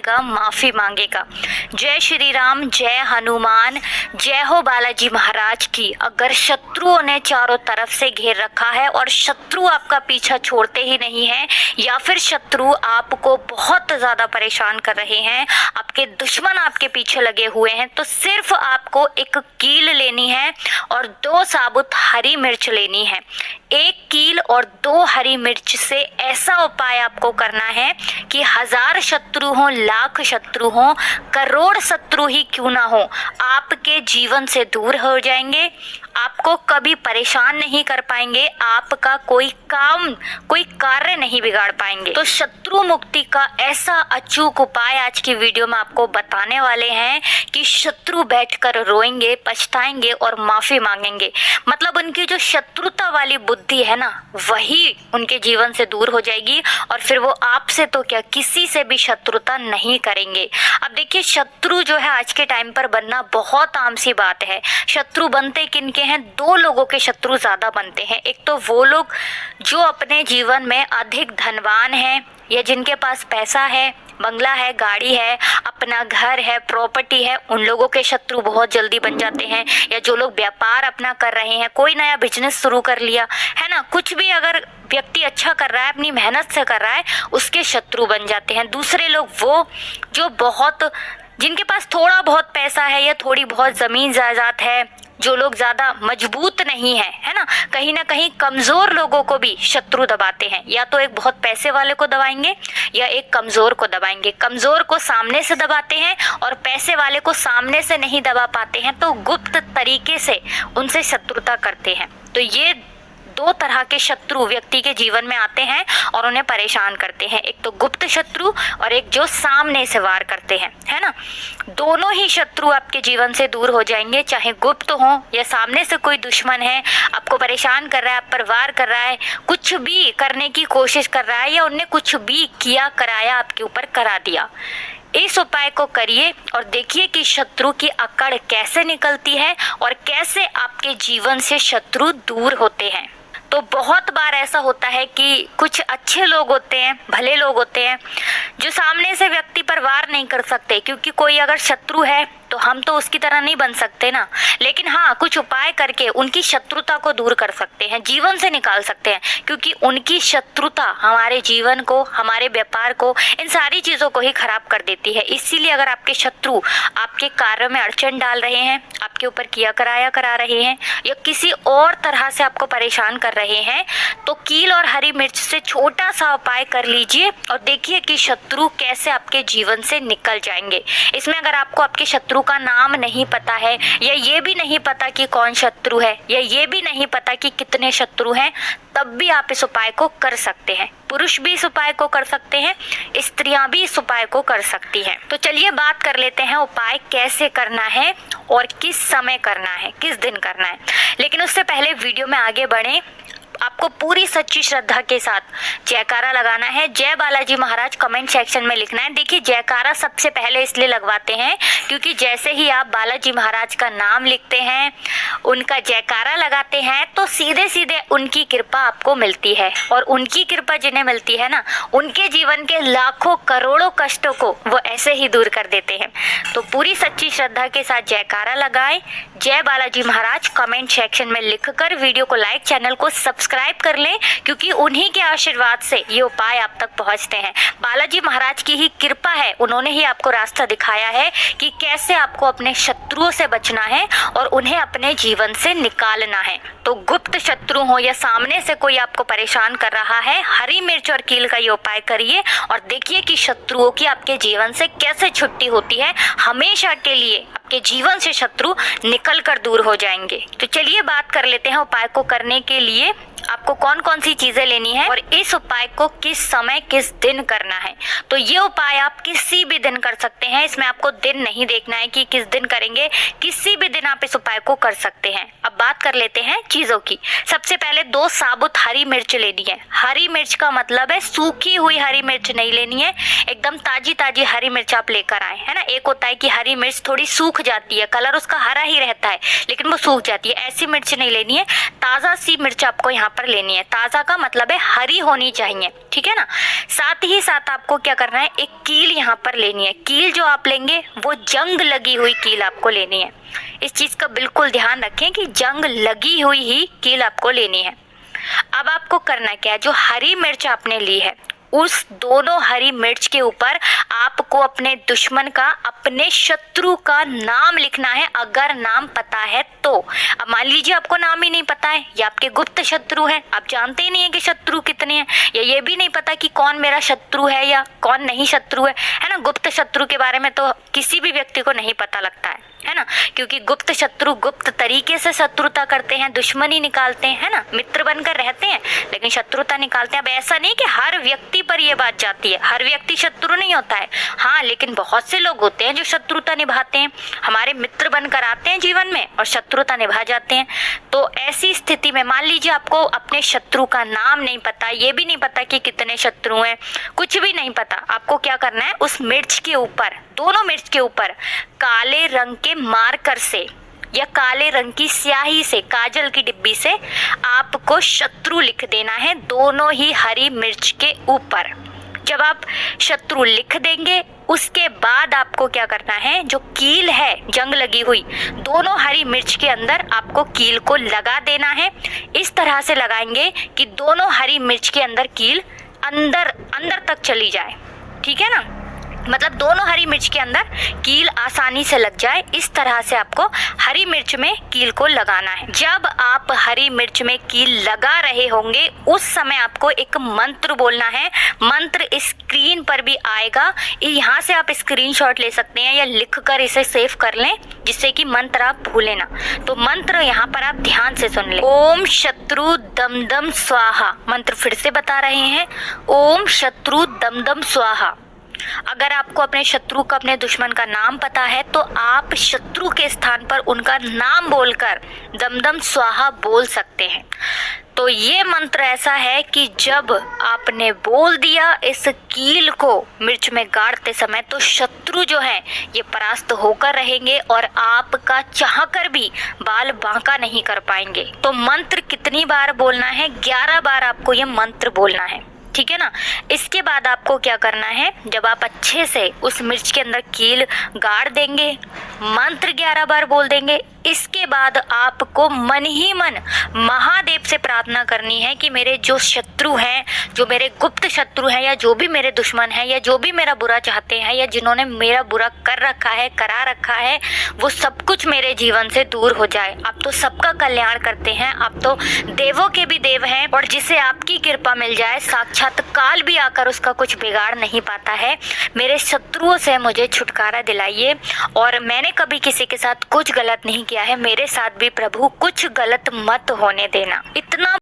जाएगा, माफी मांगेगा। जय श्री राम, जय हनुमान, जय हो बालाजी महाराज की। अगर शत्रुओं ने चारों तरफ से घेर रखा है और शत्रु आपका पीछा छोड़ते ही नहीं है, या फिर शत्रु आपको बहुत ज्यादा परेशान कर रहे हैं, आपके दुश्मन आपके पीछे लगे हुए हैं, तो सिर्फ आपको एक कील लेनी है और 2 साबुत हरी मिर्च लेनी है। 1 कील और 2 हरी मिर्च से ऐसा उपाय आपको करना है कि 1000 शत्रु हो, लाख शत्रु हो, करोड़ शत्रु ही क्यों ना हो, आपके जीवन से दूर हो जाएंगे। आपको कभी परेशान नहीं कर पाएंगे, आपका कोई काम, कोई कार्य नहीं बिगाड़ पाएंगे। तो शत्रु मुक्ति का ऐसा अचूक उपाय आज की वीडियो में आपको बताने वाले हैं कि शत्रु बैठकर रोएंगे, पछताएंगे और माफी मांगेंगे। मतलब उनकी जो शत्रुता वाली बुद्धि है ना, वही उनके जीवन से दूर हो जाएगी और फिर वो आपसे तो क्या, किसी से भी शत्रुता नहीं करेंगे। अब देखिए, शत्रु जो है आज के टाइम पर बनना बहुत आम सी बात है। शत्रु बनते किनके हैं? 2 लोगों के शत्रु ज्यादा बनते हैं। एक तो वो लोग जो अपने जीवन में अधिक धनवान हैं या जिनके पास पैसा है, बंगला है, गाड़ी है, अपना घर है, प्रॉपर्टी है, उन लोगों के शत्रु बहुत जल्दी बन जाते हैं। या जो लोग व्यापार अपना कर रहे हैं, कोई नया बिजनेस शुरू कर लिया है ना, कुछ भी अगर व्यक्ति अच्छा कर रहा है, अपनी मेहनत से कर रहा है, उसके शत्रु बन जाते हैं। दूसरे लोग वो जो जिनके पास थोड़ा बहुत पैसा है या थोड़ी बहुत जमीन जायदाद है, जो लोग ज्यादा मजबूत नहीं है ना कहीं कमजोर लोगों को भी शत्रु दबाते हैं। या तो एक बहुत पैसे वाले को दबाएंगे या एक कमजोर को दबाएंगे। कमजोर को सामने से दबाते हैं और पैसे वाले को सामने से नहीं दबा पाते हैं, तो गुप्त तरीके से उनसे शत्रुता करते हैं। तो ये 2 तरह के शत्रु व्यक्ति के जीवन में आते हैं और उन्हें परेशान करते हैं। एक तो गुप्त शत्रु और एक जो सामने से वार करते हैं, है ना। दोनों ही शत्रु आपके जीवन से दूर हो जाएंगे, चाहे गुप्त हो या सामने से कोई दुश्मन है, आपको परेशान कर रहा है, आप पर वार कर रहा है, कुछ भी करने की कोशिश कर रहा है या उनने कुछ भी किया, कराया, आपके ऊपर करा दिया। इस उपाय को करिए और देखिए कि शत्रु की अकड़ कैसे निकलती है और कैसे आपके जीवन से शत्रु दूर होते हैं। तो बहुत बार ऐसा होता है कि कुछ अच्छे लोग होते हैं, भले लोग होते हैं, जो सामने से व्यक्ति पर वार नहीं कर सकते, क्योंकि कोई अगर शत्रु है तो हम तो उसकी तरह नहीं बन सकते ना। लेकिन हाँ, कुछ उपाय करके उनकी शत्रुता को दूर कर सकते हैं, जीवन से निकाल सकते हैं, क्योंकि उनकी शत्रुता हमारे जीवन को, हमारे व्यापार को, इन सारी चीजों को ही खराब कर देती है। इसीलिए अगर आपके शत्रु आपके कार्य में अड़चन डाल रहे हैं, आपके ऊपर किया कराया करा रहे हैं या किसी और तरह से आपको परेशान कर रहे हैं, तो कील और हरी मिर्च से छोटा सा उपाय कर लीजिए और देखिए कि शत्रु कैसे आपके जीवन से निकल जाएंगे। इसमें अगर आपको आपके शत्रु का नाम नहीं पता है या ये भी नहीं पता कि कौन शत्रु है या ये भी नहीं पता कि कितने शत्रु हैं, तब भी आप इस उपाय को कर सकते हैं। पुरुष भी इस उपाय को कर सकते हैं, स्त्रियां भी इस उपाय को कर सकती हैं। तो चलिए बात कर लेते हैं उपाय कैसे करना है और किस समय करना है, किस दिन करना है। लेकिन उससे पहले वीडियो में आगे बढ़े, आपको पूरी सच्ची श्रद्धा के साथ जयकारा लगाना है। जय बालाजी महाराज कमेंट सेक्शन में लिखना है। देखिए, जयकारा सबसे पहले इसलिए लगवाते हैं क्योंकि जैसे ही आप बालाजी महाराज का नाम लिखते हैं, उनका जयकारा लगाते हैं, तो सीधे सीधे उनकी कृपा आपको मिलती है। और उनकी कृपा जिन्हें मिलती है ना, उनके जीवन के लाखों करोड़ों कष्टों को वो ऐसे ही दूर कर देते हैं। तो पूरी सच्ची श्रद्धा के साथ जयकारा लगाएं, जय बालाजी महाराज कमेंट सेक्शन में लिखकर वीडियो को लाइक, चैनल को सब्सक्राइब कर लें, क्योंकि उन्हीं के आशीर्वाद से ये उपाय आप तक पहुंचते हैं। बालाजी महाराज की ही कृपा है, उन्होंने ही आपको रास्ता दिखाया है कि कैसे आपको अपने शत्रुओं से बचना है और उन्हें अपने जीवन से निकालना है। तो गुप्त शत्रु हो या सामने से कोई आपको परेशान कर रहा है, हरी मिर्च और कील का ये उपाय करिए और देखिए कि शत्रुओं की आपके जीवन से कैसे छुट्टी होती है। हमेशा के लिए आपके जीवन से शत्रु निकल कर दूर हो जाएंगे। तो चलिए बात कर लेते हैं उपाय को करने के लिए आपको कौन कौन सी चीजें लेनी है और इस उपाय को किस समय किस दिन करना है। तो ये उपाय आप किसी भी दिन कर सकते हैं, इसमें आपको दिन नहीं देखना है कि किस दिन करेंगे, किसी भी दिन आप इस उपाय को कर सकते हैं। अब बात कर लेते हैं चीजों की। सबसे पहले 2 साबुत हरी मिर्च लेनी है। हरी मिर्च का मतलब है सूखी हुई हरी मिर्च नहीं लेनी है, एकदम ताजी ताजी हरी मिर्च आप लेकर आए, है ना। एक होता है कि हरी मिर्च थोड़ी सूख जाती है, कलर उसका हरा ही रहता है लेकिन वो सूख जाती है, ऐसी मिर्च नहीं लेनी है। ताजा सी मिर्च आपको यहाँ पर लेनी है। ताजा का मतलब है हरी होनी चाहिए, ठीक है ना। साथ ही साथ आपको क्या करना है, एक कील यहाँ पर लेनी है। कील जो आप लेंगे वो जंग लगी हुई कील आपको लेनी है। इस चीज का बिल्कुल ध्यान रखें कि जंग लगी हुई ही कील आपको लेनी है। अब आपको करना क्या है, जो हरी मिर्च आपने ली है उस दोनों हरी मिर्च के ऊपर आपको अपने दुश्मन का, अपने शत्रु का नाम लिखना है, अगर नाम पता है तो। अब मान लीजिए आपको नाम ही नहीं पता है, या आपके गुप्त शत्रु है, आप जानते ही नहीं है कि शत्रु कितने हैं, या ये भी नहीं पता कि कौन मेरा शत्रु है या कौन नहीं शत्रु है ना। गुप्त शत्रु के बारे में तो किसी भी व्यक्ति को नहीं पता लगता है ना, क्योंकि गुप्त शत्रु गुप्त तरीके से शत्रुता करते हैं, दुश्मनी निकालते हैं, है ना। मित्र बनकर रहते हैं लेकिन शत्रुता निकालते हैं। अब ऐसा नहीं कि हर व्यक्ति पर ये बात जाती है, हर व्यक्ति शत्रु नहीं होता है, हाँ, लेकिन बहुत से लोग होते हैं जो शत्रुता निभाते हैं, हमारे मित्र बनकर आते हैं जीवन में और शत्रुता निभा जाते हैं। तो ऐसी स्थिति में मान लीजिए आपको अपने शत्रु का नाम नहीं पता, ये भी नहीं पता कि कितने शत्रु हैं, कुछ भी नहीं पता, आपको क्या करना है, उस मिर्च के ऊपर, दोनों मिर्च के ऊपर काले रंग के मार्कर से या काले रंग की स्याही से, काजल की डिब्बी से आपको शत्रु लिख देना है, दोनों ही हरी मिर्च के ऊपर। जब आप शत्रु लिख देंगे उसके बाद आपको क्या करना है, जो कील है जंग लगी हुई, दोनों हरी मिर्च के अंदर आपको कील को लगा देना है। इस तरह से लगाएंगे कि दोनों हरी मिर्च के अंदर कील अंदर अंदर तक चली जाए, ठीक है ना, मतलब दोनों हरी मिर्च के अंदर कील आसानी से लग जाए। इस तरह से आपको हरी मिर्च में कील को लगाना है। जब आप हरी मिर्च में कील लगा रहे होंगे उस समय आपको एक मंत्र बोलना है। मंत्र स्क्रीन पर भी आएगा, यहाँ से आप स्क्रीनशॉट ले सकते हैं या लिखकर इसे सेव कर लें जिससे कि मंत्र आप भूलें ना। तो मंत्र यहाँ पर आप ध्यान से सुन लें। ओम शत्रु दम दम स्वाहा। मंत्र फिर से बता रहे हैं, ओम शत्रु दम दम स्वाहा। अगर आपको अपने शत्रु का, अपने दुश्मन का नाम पता है तो आप शत्रु के स्थान पर उनका नाम बोलकर दमदम स्वाहा बोल सकते हैं। तो ये मंत्र ऐसा है कि जब आपने बोल दिया इस कील को मिर्च में गाड़ते समय, तो शत्रु जो है ये परास्त होकर रहेंगे और आपका चाहकर भी बाल बांका नहीं कर पाएंगे। तो मंत्र कितनी बार बोलना है, 11 बार आपको ये मंत्र बोलना है, ठीक है ना। इसके बाद आपको क्या करना है, जब आप अच्छे से उस मिर्च के अंदर कील गाड़ देंगे, मंत्र 11 बार बोल देंगे, इसके बाद आपको मन ही मन महादेव से प्रार्थना करनी है कि मेरे जो शत्रु हैं, जो मेरे गुप्त शत्रु हैं, या जो भी मेरे दुश्मन हैं, या जो भी मेरा बुरा चाहते हैं, या जिन्होंने मेरा बुरा कर रखा है, करा रखा है, वो सब कुछ मेरे जीवन से दूर हो जाए। आप तो सबका कल्याण करते हैं, आप तो देवों के भी देव हैं, और जिसे आपकी कृपा मिल जाए, साक्षात काल भी आकर उसका कुछ बिगाड़ नहीं पाता है। मेरे शत्रुओं से मुझे छुटकारा दिलाइए, और मैंने कभी किसी के साथ कुछ गलत नहीं किया है, मेरे साथ भी प्रभु कुछ गलत मत होने देना। इतना